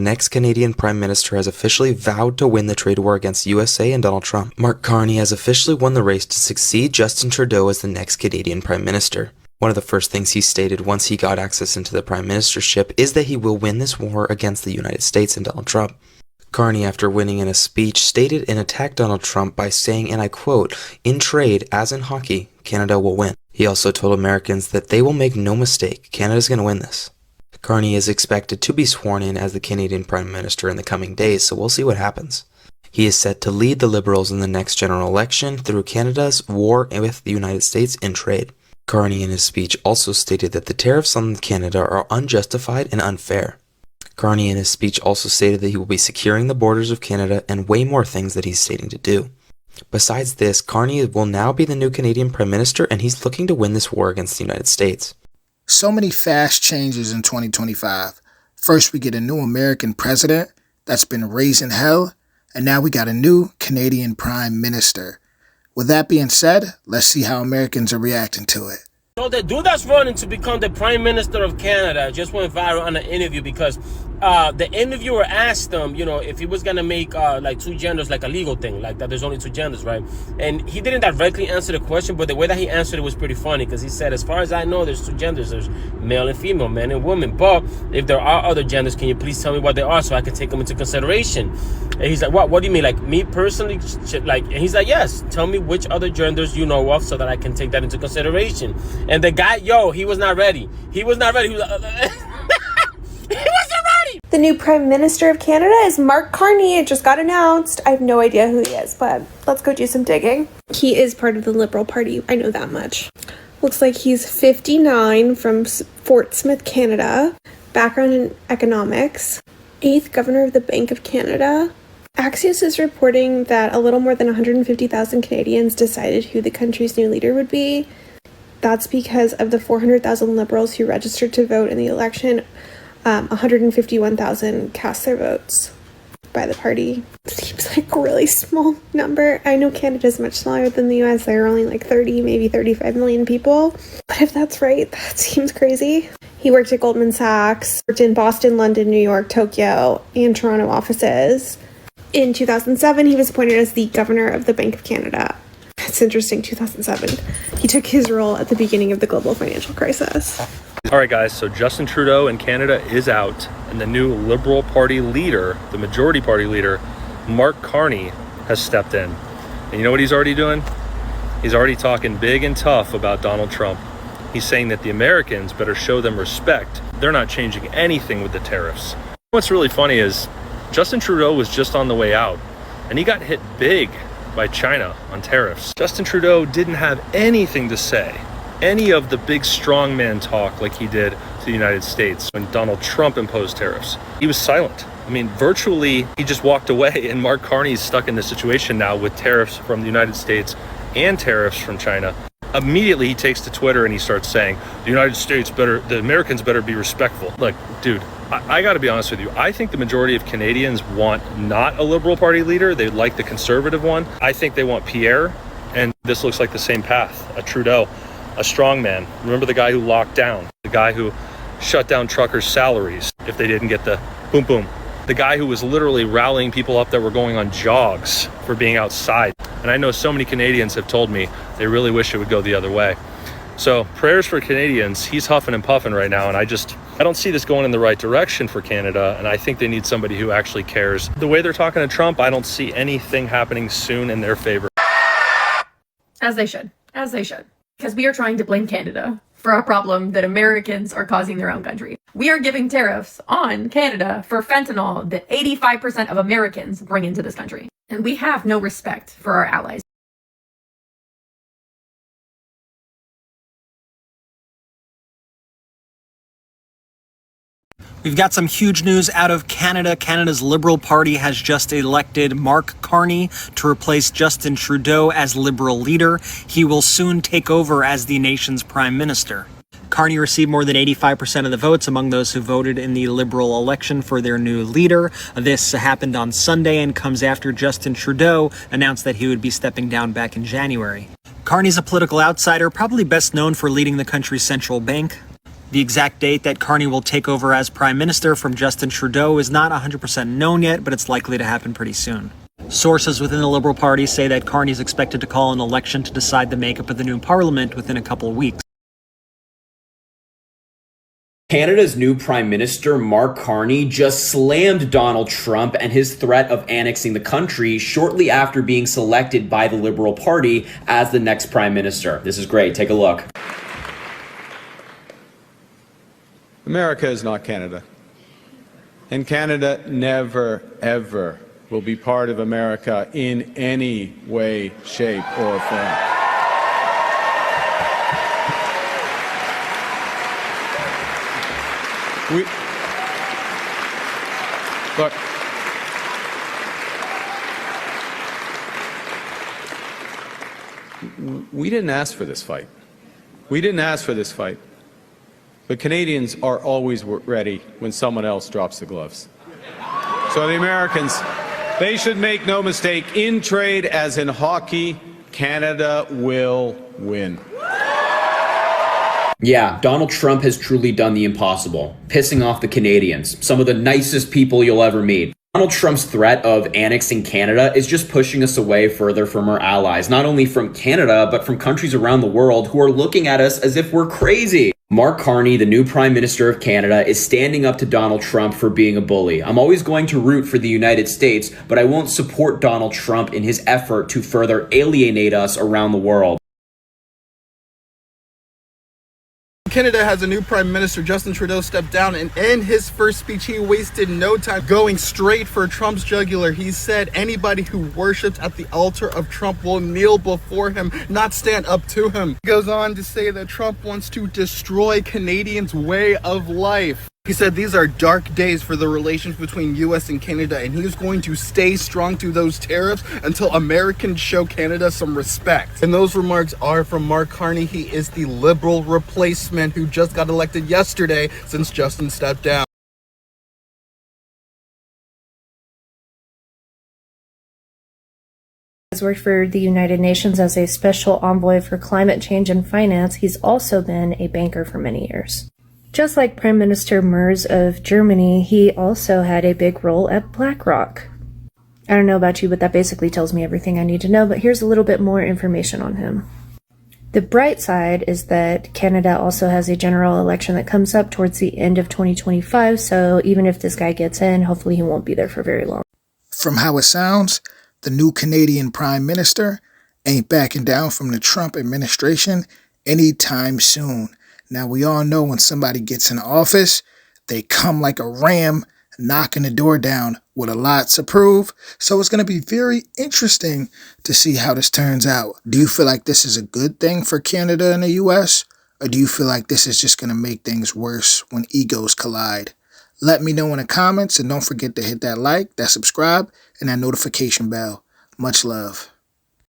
next Canadian Prime Minister has officially vowed to win the trade war against USA and Donald Trump. Mark Carney has officially won the race to succeed Justin Trudeau as the next Canadian Prime Minister. One of the first things he stated once he got access into the Prime Ministership is that he will win this war against the United States and Donald Trump. Carney, after winning in a speech, stated and attacked Donald Trump by saying, and I quote, "In trade, as in hockey, Canada will win." He also told Americans that they will make no mistake, Canada's going to win this. Carney is expected to be sworn in as the Canadian Prime Minister in the coming days, so we'll see what happens. He is set to lead the Liberals in the next general election through Canada's war with the United States in trade. Carney in his speech also stated that the tariffs on Canada are unjustified and unfair. Carney in his speech also stated that he will be securing the borders of Canada and way more things that he's stating to do. Besides this, Carney will now be the new Canadian Prime Minister, and he's looking to win this war against the United States. So many fast changes in 2025. First, we get a new American president that's been raising hell, and now we got a new Canadian Prime Minister. With that being said, let's see how Americans are reacting to it. So the dude that's running to become the Prime Minister of Canada just went viral on an interview because the interviewer asked him, if he was going to make like two genders, like a legal thing, like that there's only two genders, right? And he didn't directly answer the question, but the way that he answered it was pretty funny because he said, as far as I know, there's two genders. There's male and female, men and women. But if there are other genders, can you please tell me what they are so I can take them into consideration? And he's like, what do you mean? Like me personally? And he's like, yes, tell me which other genders you know of so that I can take that into consideration. And the guy, he was not ready. He was not ready. He was he wasn't ready. The new Prime Minister of Canada is Mark Carney. It just got announced. I have no idea who he is, but let's go do some digging. He is part of the Liberal Party. I know that much. Looks like he's 59 from Fort Smith, Canada. Background in economics. 8th Governor of the Bank of Canada. Axios is reporting that a little more than 150,000 Canadians decided who the country's new leader would be. That's because of the 400,000 Liberals who registered to vote in the election. 151,000 cast their votes by the party. Seems like a really small number. I know Canada's much smaller than the US. There are only like 30, maybe 35 million people. But if that's right, that seems crazy. He worked at Goldman Sachs, worked in Boston, London, New York, Tokyo, and Toronto offices. In 2007, he was appointed as the Governor of the Bank of Canada. It's interesting, 2007. He took his role at the beginning of the global financial crisis. All right, guys, so Justin Trudeau in Canada is out, and the new Liberal Party leader, the majority party leader, Mark Carney, has stepped in. And you know what he's already doing? He's already talking big and tough about Donald Trump. He's saying that the Americans better show them respect. They're not changing anything with the tariffs. What's really funny is Justin Trudeau was just on the way out, and he got hit big by China on tariffs. Justin Trudeau didn't have anything to say, any of the big strongman talk like he did to the United States when Donald Trump imposed tariffs. He was silent. I mean, virtually, he just walked away, and Mark Carney is stuck in this situation now with tariffs from the United States and tariffs from China. Immediately, he takes to Twitter and he starts saying, the Americans better be respectful. Look, dude, I got to be honest with you. I think the majority of Canadians want not a Liberal Party leader. They like the conservative one. I think they want Pierre, and this looks like the same path. A Trudeau, a strongman. Remember the guy who locked down, the guy who shut down truckers' salaries if they didn't get the boom boom. The guy who was literally rallying people up that were going on jogs for being outside. And I know so many Canadians have told me they really wish it would go the other way. So prayers for Canadians. He's huffing and puffing right now, and I don't see this going in the right direction for Canada, and I think they need somebody who actually cares. The way they're talking to Trump, I don't see anything happening soon in their favor. As they should. Because we are trying to blame Canada for a problem that Americans are causing their own country. We are giving tariffs on Canada for fentanyl that 85% of Americans bring into this country. And we have no respect for our allies. We've got some huge news out of Canada. Canada's Liberal Party has just elected Mark Carney to replace Justin Trudeau as Liberal leader. He will soon take over as the nation's Prime Minister. Carney received more than 85% of the votes among those who voted in the Liberal election for their new leader. This happened on Sunday and comes after Justin Trudeau announced that he would be stepping down back in January. Carney's a political outsider, probably best known for leading the country's central bank. The exact date that Carney will take over as prime minister from Justin Trudeau is not 100% known yet, but it's likely to happen pretty soon. Sources within the Liberal Party say that Carney is expected to call an election to decide the makeup of the new parliament within a couple of weeks. Canada's new Prime Minister, Mark Carney, just slammed Donald Trump and his threat of annexing the country shortly after being selected by the Liberal Party as the next Prime Minister. This is great. Take a look. America is not Canada. And Canada never, ever will be part of America in any way, shape, or form. Look, we didn't ask for this fight. We didn't ask for this fight. But Canadians are always ready when someone else drops the gloves. So the Americans, they should make no mistake, in trade as in hockey, Canada will win. Yeah, Donald Trump has truly done the impossible, pissing off the Canadians, some of the nicest people you'll ever meet. Donald Trump's threat of annexing Canada is just pushing us away further from our allies, not only from Canada, but from countries around the world who are looking at us as if we're crazy. Mark Carney, the new Prime Minister of Canada, is standing up to Donald Trump for being a bully. I'm always going to root for the United States, but I won't support Donald Trump in his effort to further alienate us around the world. Canada has a new Prime Minister. Justin Trudeau stepped down, and in his first speech, he wasted no time going straight for Trump's jugular. He said anybody who worships at the altar of Trump will kneel before him, not stand up to him. He goes on to say that Trump wants to destroy Canadians' way of life. He said these are dark days for the relations between US and Canada, and he's going to stay strong to those tariffs until Americans show Canada some respect. And those remarks are from Mark Carney. He is the Liberal replacement who just got elected yesterday since Justin stepped down. Has worked for the United Nations as a special envoy for climate change and finance. He's also been a banker for many years. Just like Prime Minister Merz of Germany, he also had a big role at BlackRock. I don't know about you, but that basically tells me everything I need to know, but here's a little bit more information on him. The bright side is that Canada also has a general election that comes up towards the end of 2025, so even if this guy gets in, hopefully he won't be there for very long. From how it sounds, the new Canadian Prime Minister ain't backing down from the Trump administration anytime soon. Now, we all know when somebody gets in office, they come like a ram, knocking the door down with a lot to prove. So it's going to be very interesting to see how this turns out. Do you feel like this is a good thing for Canada and the U.S.? Or do you feel like this is just going to make things worse when egos collide? Let me know in the comments, and don't forget to hit that like, that subscribe, and that notification bell. Much love.